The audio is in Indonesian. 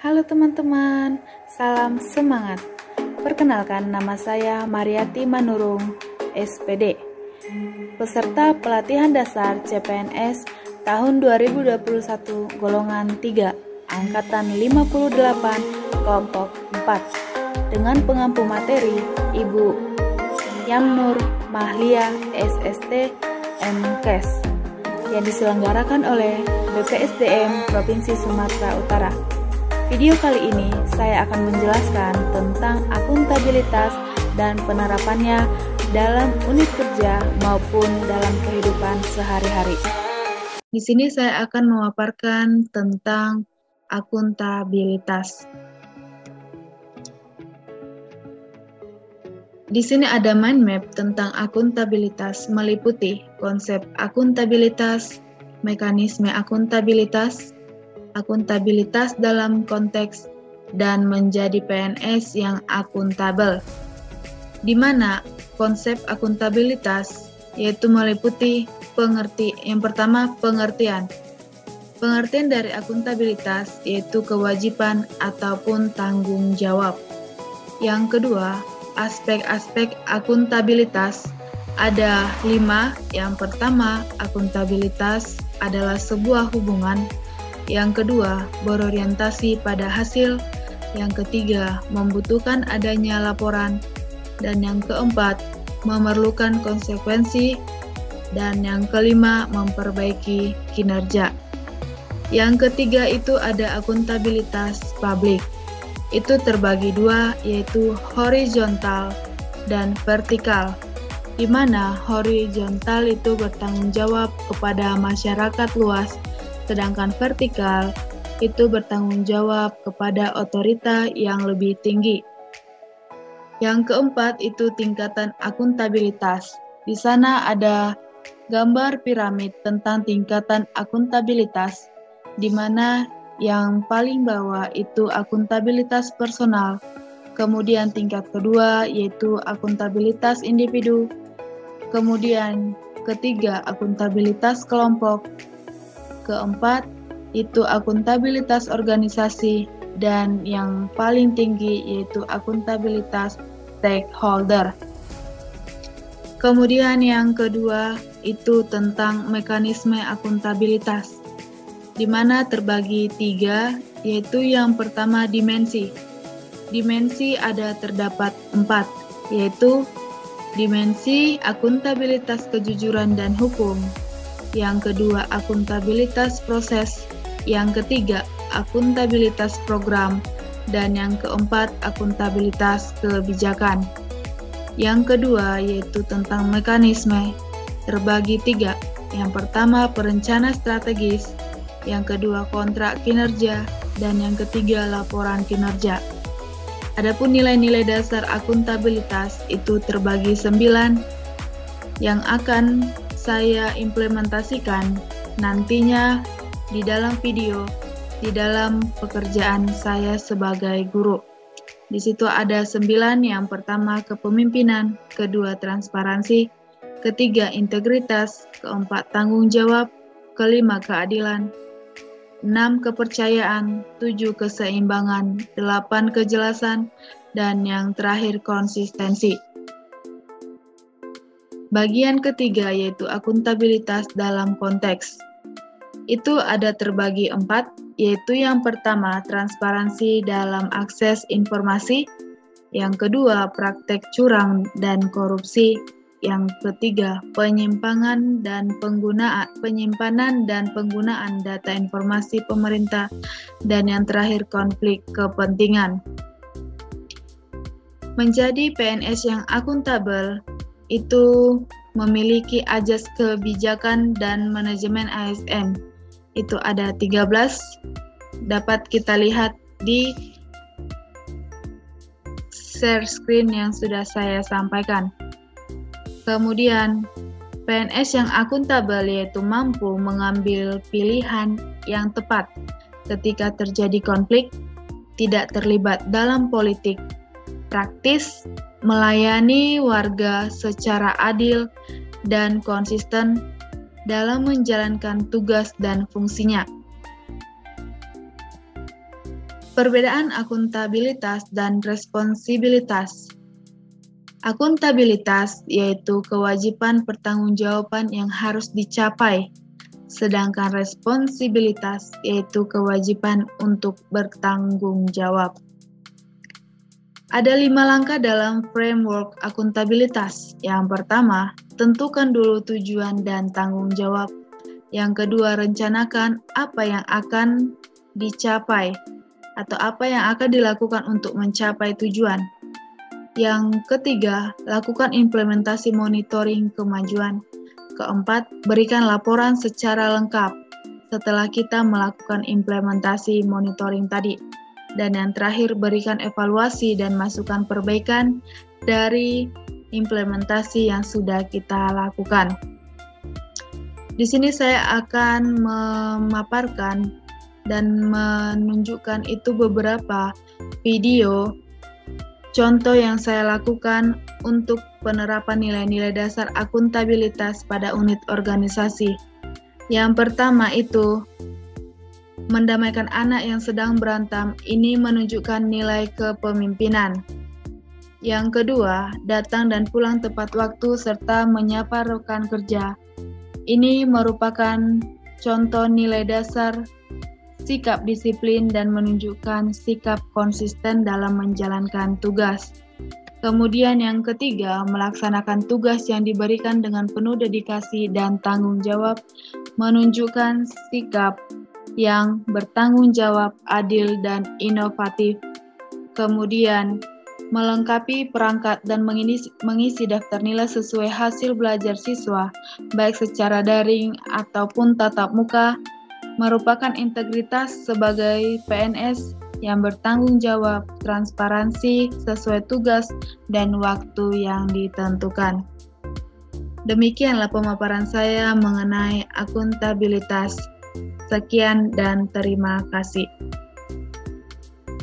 Halo teman-teman, salam semangat. Perkenalkan, nama saya Mariati Manurung, SPD, peserta pelatihan dasar CPNS tahun 2021 golongan 3, angkatan 58, kelompok 4, dengan pengampu materi Ibu Yamnur Mahlia SST MKes, yang diselenggarakan oleh BPSDM Provinsi Sumatera Utara. Video kali ini saya akan menjelaskan tentang akuntabilitas dan penerapannya dalam unit kerja maupun dalam kehidupan sehari-hari. Di sini saya akan memaparkan tentang akuntabilitas. Di sini ada mind map tentang akuntabilitas, meliputi konsep akuntabilitas, mekanisme akuntabilitas, akuntabilitas dalam konteks, dan menjadi PNS yang akuntabel. Di mana konsep akuntabilitas yaitu meliputi yang pertama pengertian. Pengertian dari akuntabilitas yaitu kewajiban ataupun tanggung jawab. Yang kedua, aspek-aspek akuntabilitas ada 5. Yang pertama, akuntabilitas adalah sebuah hubungan. Yang kedua, berorientasi pada hasil. Yang ketiga, membutuhkan adanya laporan. Dan yang keempat, memerlukan konsekuensi. Dan yang kelima, memperbaiki kinerja. Yang ketiga itu ada akuntabilitas publik. Itu terbagi dua, yaitu horizontal dan vertikal. Di mana horizontal itu bertanggung jawab kepada masyarakat luas, sedangkan vertikal itu bertanggung jawab kepada otorita yang lebih tinggi. Yang keempat itu tingkatan akuntabilitas. Di sana ada gambar piramid tentang tingkatan akuntabilitas, di mana yang paling bawah itu akuntabilitas personal. Kemudian tingkat kedua yaitu akuntabilitas individu. Kemudian ketiga akuntabilitas kelompok. Keempat, itu akuntabilitas organisasi, dan yang paling tinggi yaitu akuntabilitas stakeholder. Kemudian yang kedua, itu tentang mekanisme akuntabilitas, di mana terbagi 3, yaitu yang pertama dimensi. Dimensi terdapat 4, yaitu dimensi akuntabilitas kejujuran dan hukum. Yang kedua, akuntabilitas proses. Yang ketiga, akuntabilitas program. Dan yang keempat, akuntabilitas kebijakan. Yang kedua, yaitu tentang mekanisme, terbagi 3. Yang pertama, perencana strategis. Yang kedua, kontrak kinerja. Dan yang ketiga, laporan kinerja. Adapun nilai-nilai dasar akuntabilitas itu terbagi 9, yang akan saya implementasikan nantinya di dalam video, di dalam pekerjaan saya sebagai guru. Di situ ada 9, yang pertama kepemimpinan, kedua transparansi, ketiga integritas, keempat tanggung jawab, kelima keadilan, 6 kepercayaan, 7 keseimbangan, 8 kejelasan, dan yang terakhir konsistensi. Bagian ketiga yaitu akuntabilitas dalam konteks. Itu ada terbagi 4, yaitu yang pertama transparansi dalam akses informasi, yang kedua praktek curang dan korupsi, yang ketiga penyimpanan dan penggunaan data informasi pemerintah, dan yang terakhir konflik kepentingan. Menjadi PNS yang akuntabel itu memiliki ajas kebijakan dan manajemen ASN. Itu ada 13, dapat kita lihat di share screen yang sudah saya sampaikan. Kemudian, PNS yang akuntabel yaitu mampu mengambil pilihan yang tepat ketika terjadi konflik, tidak terlibat dalam politik, praktis, melayani warga secara adil dan konsisten dalam menjalankan tugas dan fungsinya. Perbedaan akuntabilitas dan responsibilitas. Akuntabilitas yaitu kewajiban pertanggungjawaban yang harus dicapai, sedangkan responsibilitas yaitu kewajiban untuk bertanggung jawab. Ada 5 langkah dalam framework akuntabilitas. Yang pertama, tentukan dulu tujuan dan tanggung jawab. Yang kedua, rencanakan apa yang akan dicapai atau apa yang akan dilakukan untuk mencapai tujuan. Yang ketiga, lakukan implementasi monitoring kemajuan. Keempat, berikan laporan secara lengkap setelah kita melakukan implementasi monitoring tadi. Dan yang terakhir, berikan evaluasi dan masukan perbaikan dari implementasi yang sudah kita lakukan. Di sini saya akan memaparkan dan menunjukkan itu beberapa video contoh yang saya lakukan untuk penerapan nilai-nilai dasar akuntabilitas pada unit organisasi. Yang pertama itu mendamaikan anak yang sedang berantem, ini menunjukkan nilai kepemimpinan. Yang kedua, datang dan pulang tepat waktu serta menyapa rekan kerja. Ini merupakan contoh nilai dasar sikap disiplin dan menunjukkan sikap konsisten dalam menjalankan tugas. Kemudian yang ketiga, melaksanakan tugas yang diberikan dengan penuh dedikasi dan tanggung jawab, menunjukkan sikap yang bertanggung jawab, adil, dan inovatif. Kemudian, melengkapi perangkat dan mengisi daftar nilai sesuai hasil belajar siswa, baik secara daring ataupun tatap muka, merupakan integritas sebagai PNS yang bertanggung jawab, transparansi, sesuai tugas, dan waktu yang ditentukan. Demikianlah pemaparan saya mengenai akuntabilitas. Sekian dan terima kasih.